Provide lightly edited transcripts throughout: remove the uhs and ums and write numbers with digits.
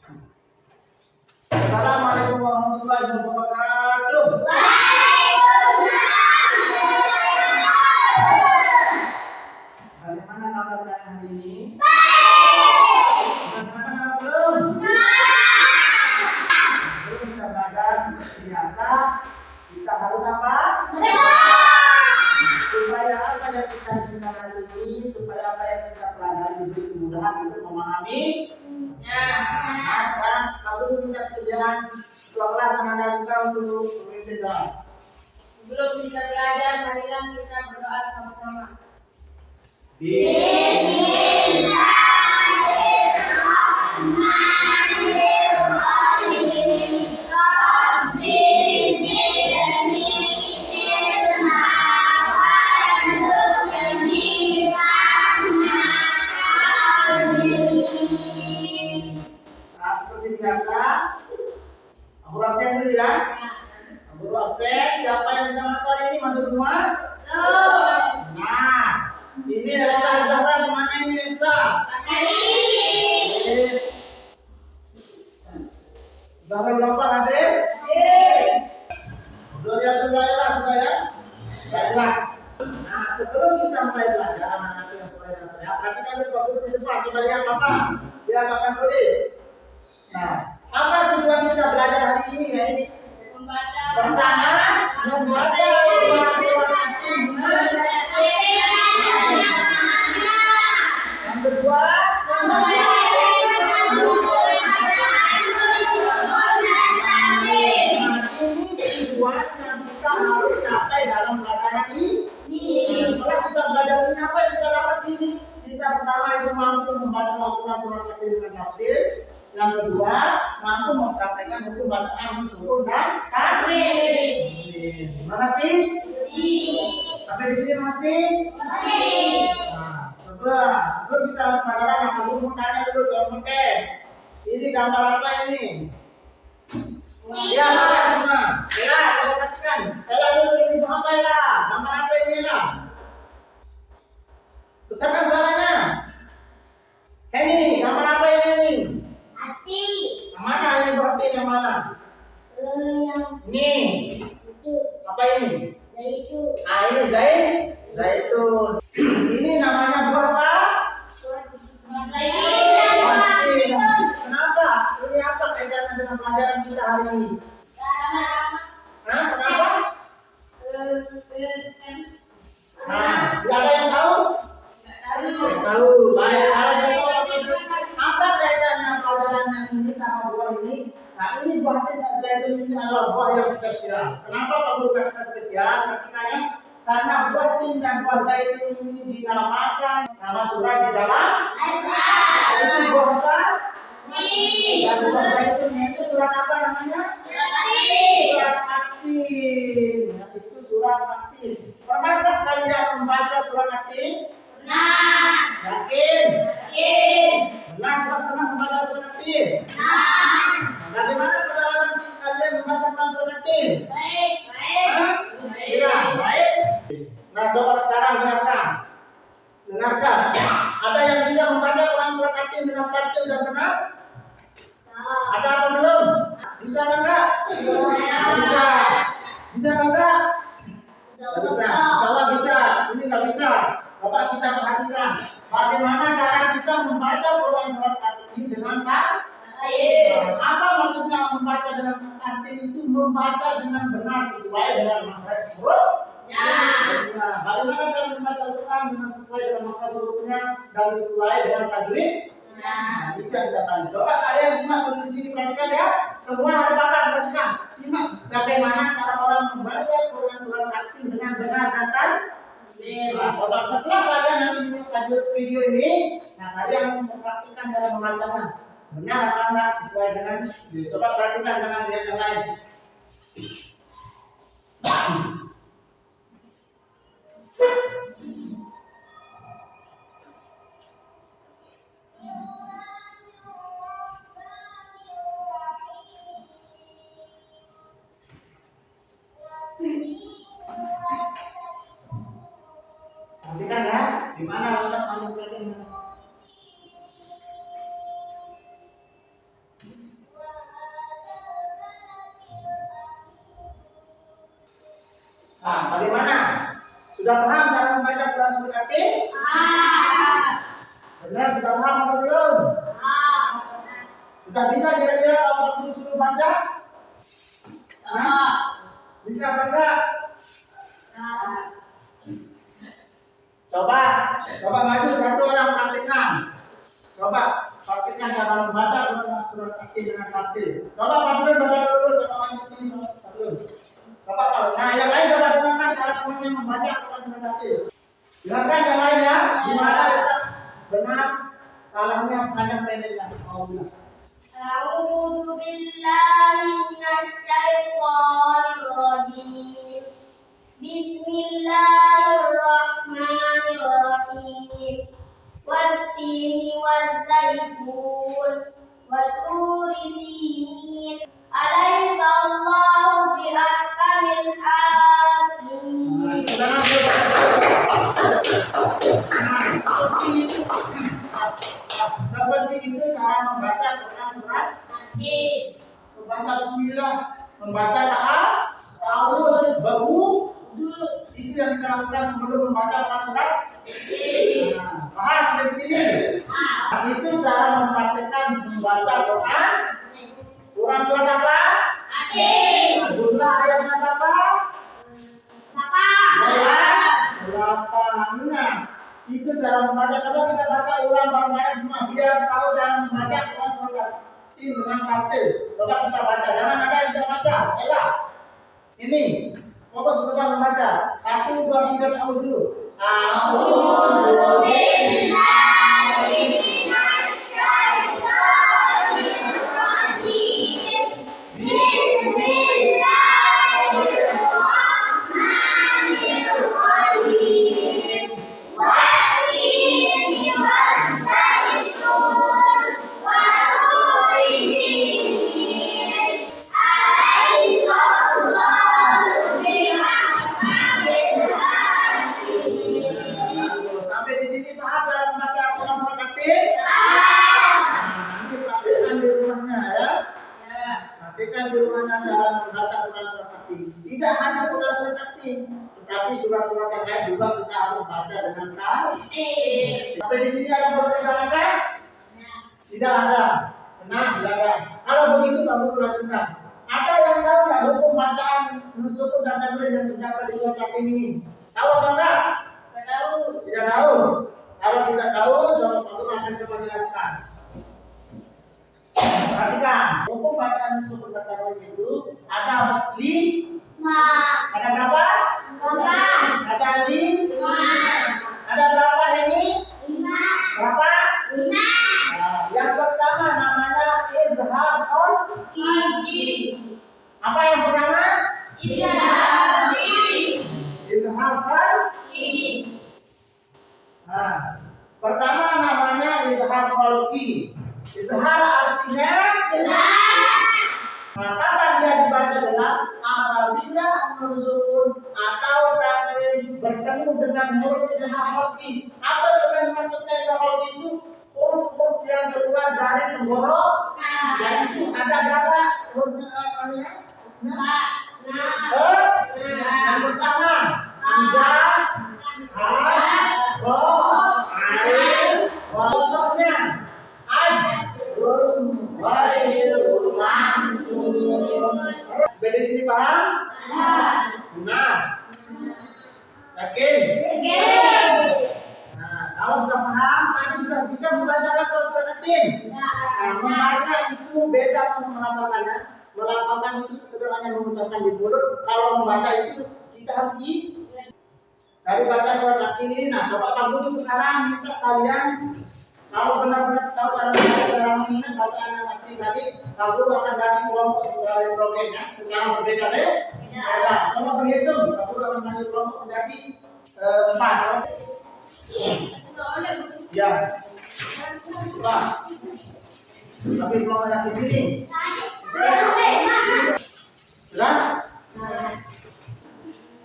Assalamualaikum warahmatullahi wabarakatuh. Bagaimana kabar kalian hari ini? Sudah sampai mana belum? Sebelum kita belajar seperti biasa, kita harus apa? Supaya apa yang kita inginkan hari ini, supaya apa yang kita pelajari diberi kemudahan untuk memahami. Nah, sekarang aku minta kesediaan kelas Anda suka untuk memimpin doa. Sebelum kita belajar, marilah kita berdoa sama-sama. Nah, seperti biasa, guru absen dulu ya. Guru absen, siapa yang minta masuk hari ini? Masuk semua? Nah, ini Elsa Zahra, kemana ini Elsa? Zahra lapar adik? Sudah lihat dulu ya, sudah ya? Baiklah. Nah, sebelum kita mulai belajar anak-anak yang soleh-soleh, berarti kami fokus di depan. Coba lihat apa? Dia akan tulis. Nah, apa tujuan kita belajar hari ini ya ini? Pertama, membaca surat Al-Fatihah. Yang kedua, ini tujuan yang kita harus capai dalam pelajaran ini. Setelah kita belajar ini, apa yang kita dapat ini? Kita pertama itu mampu membaca Al-Quran surat Al-Fatihah dengan tafsir. Yang kedua, mampu mempraktekkan hukum bacaan syukur dan takbir. Mengerti? Sampai di sini mengerti? Nah, sebelum kita pelajaran, maka guru mau tanya dulu jawaban tes. Ini gambar apa ini? Ya, apa semua? Ya, coba perhatikan. Kalian dulu ini apa ya? Gambar apa ini lah? Besarkan suaranya. Ini gambar apa ini? Mana ini berarti yang mana? Ini. Apa ini? Ah, ini zaitun. Ini namanya buah apa? Kenapa? Ini apa kaitannya dengan pelajaran kita hari ini? Hah? Kenapa? Nah, ada yang tahu? Yang tahu. Baik, kalau yang tahu apa kaitannya pelajaran yang ini sama buah ini? Nah, ini buah zaitun ini adalah buah yang spesial. Kenapa Pak Guru katakan spesial? Karena buah tin dan buah zaitun ini dinamakan nama surah di dalam Al-Quran. Itu buah apa? Dan buah zaitun itu surat apa namanya? Surat At-Tin. Itu surat At-Tin. Pernahkah kalian membaca surat At-Tin? Yakin? Pernah membaca surat At-Tin? Bagaimana pengalaman kalian membaca surat At-Tin? Baik. Ya, baik. Nah, coba sekarang dengarkan. Ada yang bisa membaca Quran surat At-Tin dengan tartil dan benar? Ada apa belum? Bisa enggak? Bisa. Bisa enggak? Bisa. Insyaallah bisa. Ini enggak bisa. Bapak kita perhatikan bagaimana cara kita membaca Quran surat At-Tin dengan tartil. Apa maksudnya membaca dengan tartil itu? Membaca dengan benar sesuai dengan makhraj huruf. Nah, bagaimana cara membaca Al-Quran dengan sesuai dengan makhraj hurufnya dan sesuai dengan tajwid? Nah, itu yang kita tanya. Coba kalian simak dulu di sini, perhatikan ya. Semua ada bapak perhatikan. Simak bagaimana cara orang membaca Quran surat At-Tin dengan benar dan tajwid. Nah, coba setelah kalian nanti menonton video ini, nah kalian mempraktikkan cara membacanya. Benar apa enggak sesuai dengan? Coba perhatikan, jangan lihat yang lain. Perhatikan ya, di mana letak manipulatornya. Nah, bagaimana? Sudah paham cara membaca Quran Surat At-Tin? Benar, sudah paham atau belum? Sudah bisa kira-kira kalau waktu disuruh baca? Hah? Bisa apa enggak? Coba maju satu orang praktekkan. Coba praktekkan cara membaca Quran Surat At-Tin dengan tartil. Coba Padulun, coba maju sini Padulun. Coba kalau, nah yang lain coba dengarkan cara semuanya membaca Quran Surat At-Tin. Silakan yang lain ya, gimana kita benar salahnya panjang pendeknya. أعوذ بالله من الشيطان الرجيم بسم الله الرحمن الرحيم والتين والزيتون وطور سينين أليس الله بأحكم الحاكمين. Seperti itu cara membaca Quran Surat At-Tin. Membaca Bismillah, membaca ta'awudz, bahu, itu yang kita lakukan sebelum membaca Quran Surat At-Tin. Paham sampai di sini? Itu cara mempraktekkan membaca Quran Surat apa? At-Tin. Jumlah ayatnya berapa? 8. Ingat. Itu cara membaca. Coba kita baca ulang bareng-bareng semua biar tahu cara membaca Quran Surat At-Tin dengan tartil. Coba kita baca. Jangan ada yang tidak baca. Ella. Ini. Fokus kita membaca. 1, 2, 3 tahu dulu. أعوذ بالله من الشيطان الرجيم بسم الله الرحمن الرحيم والتين والزيتون وطور سينين أليس الله بأحكم الحاكمين. Sampai di sini paham cara membaca Quran Surat At-Tin? Nanti praktekkan di rumahnya ya. Praktekkan di rumahnya cara membaca Quran Surat At-Tin. Tidak hanya Quran Surat At-Tin, tetapi surat-surat yang lain juga kita harus baca dengan tartil. Sampai di sini ada perbedaan kan? Tidak ada. Benar, tidak ada. Kalau begitu kamu lanjutkan. Ada yang tahu nggak hukum bacaan nusuk dan tanwin yang terdapat di surat At-Tin ini? Tahu apa enggak? Tidak tahu. Kalau tidak tahu, jawab aku akan coba jelaskan. Perhatikan, hukum bacaan nusuk dan tanwin itu ada ada berapa? Ada ada berapa ini? Berapa? Nah, yang pertama namanya izhar khalqi. Apa yang pertama? Izhar khalqi. Nah, pertama namanya izhar khalqi. Izhar artinya nah, kapan dia dibaca jelas? Apabila nuzul atau tanwin bertemu dengan huruf izhar khalqi. Apa dengan maksudnya izhar khalqi itu? Huruf yang keluar dari tenggorokan. Yaitu ada berapa hurufnya? Yang pertama hamzah, ha, kha, ain, waw-nya. Ajrun ghairul mamnun. Beda sini paham? Benar. Yakin? Nah, kalau sudah paham, tadi sudah bisa membaca kalau sudah At-Tin. Nah, membaca itu beda sama melafalkannya. Melafalkan itu sekedar hanya mengucapkan di mulut. Kalau membaca itu kita harus dari baca surat At-Tin ini. Nah, coba kamu sekarang minta kalian kalau benar-benar tahu cara membaca, cara mengingat bacaan yang At-Tin tadi, kamu akan bagi kelompok program secara berbeda deh. Coba berhitung, kamu akan bagi kelompok menjadi 4. Ya. Coba. Tapi kelompok yang di sini. Jelas?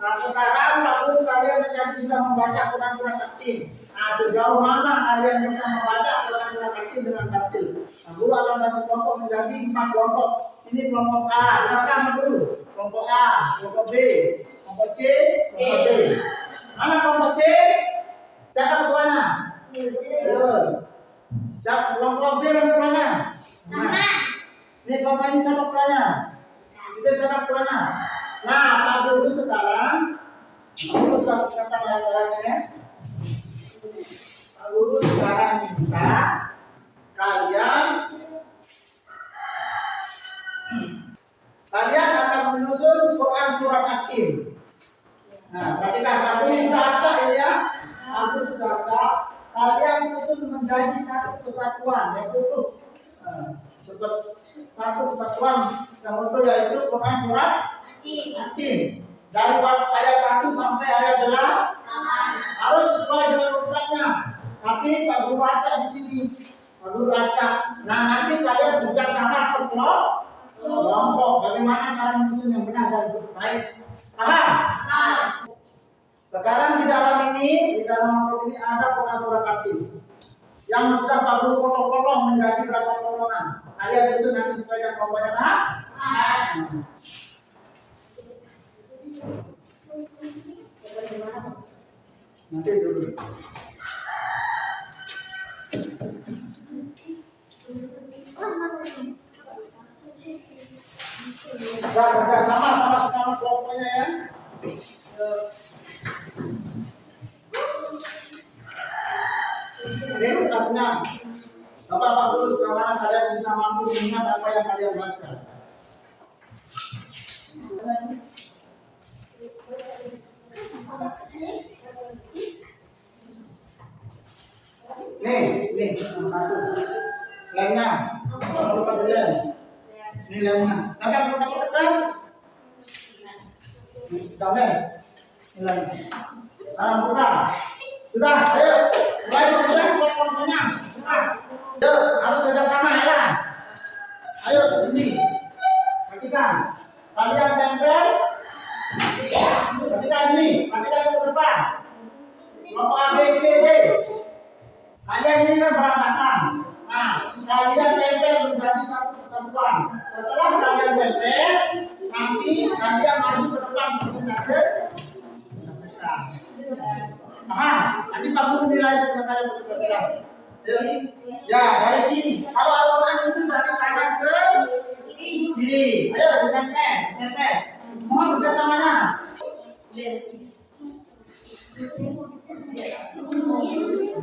Nah, sekarang lalu kalian menjadi sudah membaca Quran Surat At-Tin. Nah, sejauh mana kalian bisa membaca Quran Surat At-Tin dengan tartil? Nah, Guru akan bagi kelompok menjadi 4 kelompok. Ini kelompok A. Berapa guru? Kelompok A, kelompok B, kelompok C, kelompok D. Mana kelompok C? Siapa ketuanya? Belum. Siapa kelompok B yang ketuanya? Ini kelompok ini siapa ketuanya? Itu siapa ketuanya? Nah, Pak Guru sekarang, Pak Guru sudah katakan lain-lainnya. Pak Guru sekarang minta kalian akan menyusun Quran surat At-Tin. Nah, perhatikan, aku sudah acak ini ya. Aku sudah acak. Kalian susun menjadi satu kesatuan, yang utuh. Seperti satu kesatuan yang utuh yaitu Quran surat At-Tin. Dari ayat 1 sampai ayat 8 harus sesuai dengan urutannya. Tapi Pak Guru acak di sini. Pak Guru acak. Nah, nanti kalian kerjasama per kelompok. Bagaimana cara menyusun yang benar dan baik? Paham? Sekarang di dalam amplop ini ada Quran surat At-Tin yang sudah Pak Guru potong-potong menjadi berapa potongan. Kalian susun nanti sesuai dengan kelompoknya, paham? Nanti dulu. Sudah sama kelompoknya ya. Ini tugasnya. Bapak Guru sekarang kalian bisa mampu mengingat apa yang kalian baca. Nih, satu. Lemnya, kalau satu lem. Ini lemnya. Sampai aku pakai kertas. Sampai. Ini lemnya. Sekarang buka. Sudah, ayo. Mulai bekerja sesuai kelompoknya. Ayo, harus kerjasama ya. Ayo, ini. Perhatikan. Kalian tempel. Perhatikan ini. Perhatikan ke depan. Kelompok A, B, C, D. Kalian ini kan berantakan. Nah, kalian tempel menjadi satu kesatuan. Setelah kalian tempel, nanti kalian maju ke depan presentasi. Paham? Nanti Pak Guru nilai setelah kalian presentasikan. Ya, dari kiri. Kalau Al-Quran itu dari kanan ke kiri. Ayo ditempel. Mohon kerjasamanya.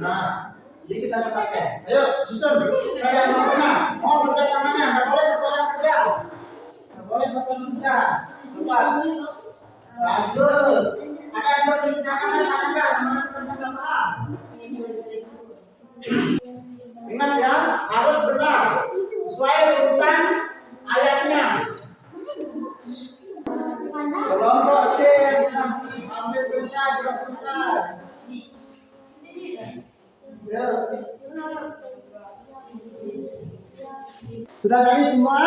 Nah, jadi kita akan pakai. Ayo, susun. Kalian kelompoknya. Mohon kerjasamanya. Nggak boleh satu orang kerja. Coba. Bagus. Ada yang berpindahan ada nggak paham? Ingat ya, harus benar. Sesuai urutan ayatnya. Kelompok C hampir selesai, sudah selesai. Ya. Sudah jadi semua?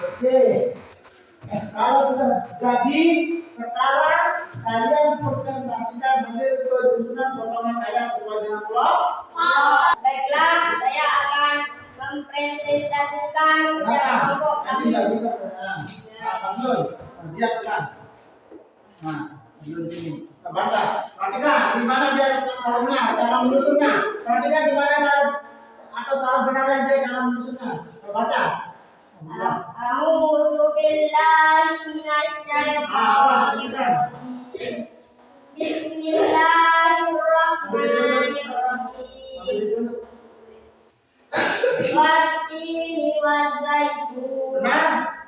Oke. Kalau sudah jadi, sekarang kalian presentasikan hasil penyusunan potongan ayat sesuai dengan kelompok. Baiklah, saya akan mempresentasikan kelompok nanti kami. nggak bisa. Nah, Bangsul, siap kan? Nah, di sini. Kita baca. Perhatikan di mana dia sarungnya, cara menyusunnya. Perhatikan di mana atau salah benarnya dia cara menyusunnya. Kita baca. A'udzu billahi minasy syaithanir rajim. Bismillahirrahmanirrahim. Wattini wazzaitun. Benar?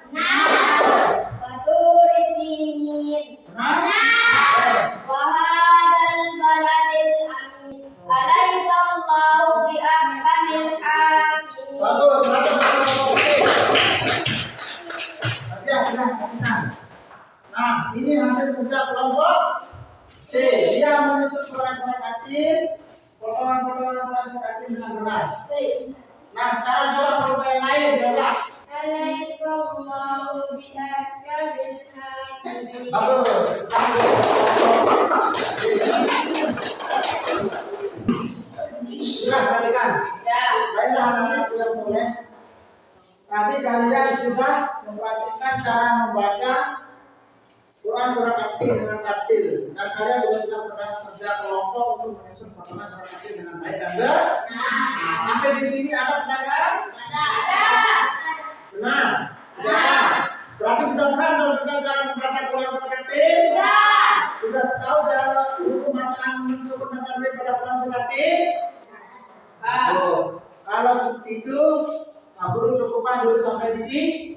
Waturi sinin. Benar? Wa hadzal baladil amin. Alaysa Allahu bi ahkamil hakimin. Bagus, perhatikan. Nah, ini hasil kerja kelompok C. Dia menyusun surat-surat At-Tin, potongan-potongan surat At-Tin dengan benar. Nah, sekarang coba kelompok yang lain, coba. Alaysa Allahu bi ahkamil hakimin. Bagus. Sudah, perhatikan. Ya. Kalian Tadi kalian sudah memperhatikan cara membaca Quran surat At-Tin dengan tartil, dan kalian juga sudah pernah kerja kelompok untuk menyusun potongan surat At-Tin dengan baik dan benar. Sampai di sini ada pertanyaan? Benar. Ya. Berarti sudah paham dong tentang cara membaca Quran surat At-Tin? Sudah tahu cara hukum bacaan menyusun dan tartil pada Quran surat At-Tin? Kalau seperti itu, guru cukupkan dulu sampai di sini.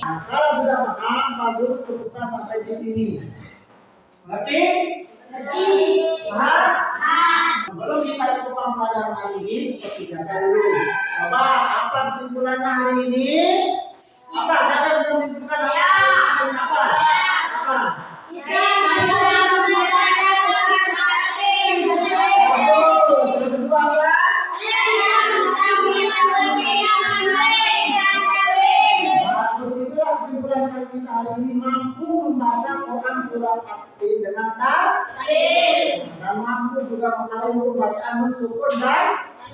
Nah, kalau sudah paham, guru cukupkan sampai di sini. Ngerti? Paham? Sebelum kita cukupkan pelajaran hari ini, seperti biasa dulu. Coba apa kesimpulannya hari ini? Apa? Siapa yang bisa menentukan apa? Apa? Yang kedua apa? Bagus, itulah kesimpulan kita hari ini, mampu membaca Quran surat At-Tin dengan tartil dan mampu juga mengetahui hukum bacaan sukun dan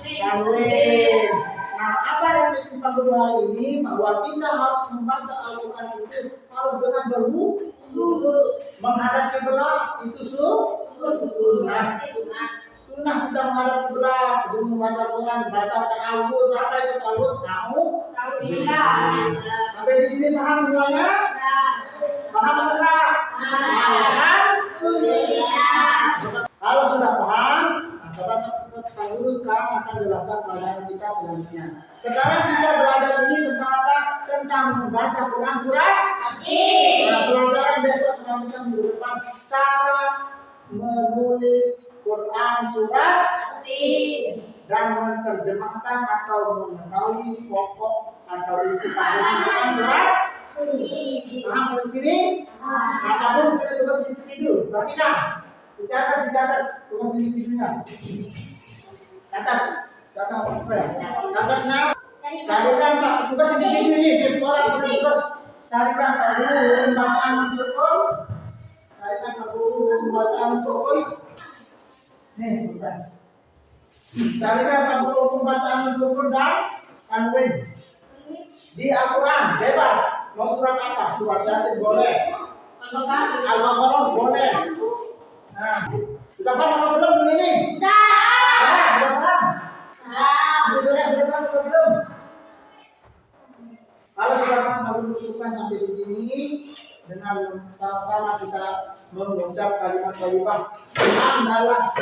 tanwin. Nah, apa yang kita guru hari ini, bahwa kita harus membaca Al-Quran itu harus dengan berwudu, menghadap kiblat itu sunnah. Sunnah kita menghadap kiblat sebelum membaca Quran, baca ta'awudz. Apa itu ta'awudz? Sampai di sini paham semuanya? Paham enggak? Kalau sudah paham, coba Kang Guru sekarang akan jelaskan pelajaran kita selanjutnya. Sekarang kita belajar ini tentang apa? Tentang membaca Quran surat At-Tin. Nah, pelajaran besok selanjutnya minggu depan, cara menulis Quran surat At-Tin dan menerjemahkan atau mengetahui pokok atau isi kandungan Quran surat At-Tin. Paham di sini? Kata Guru kita tugas individu. Perhatikan. Dicatat tugas individunya. Catatnya. Carikan Pak tugas individu ini. Kita tugas carikan Pak Guru pembacaan sukun. Carikan Pak Guru pembacaan sukun. Nih, bukan. Carikan Pak Guru pembacaan sukun dan tanwin. Di Al-Quran bebas. Mau surat apa? Surat Yasin boleh. Al-Baqarah boleh. Nah, sudah paham apa belum dulu ini? Sudah paham? Sudah paham apa belum? Kalau sudah paham, baru cukupkan sampai di sini. Dengan sama-sama kita mengucap kalimat thayyibah. Alhamdulillah.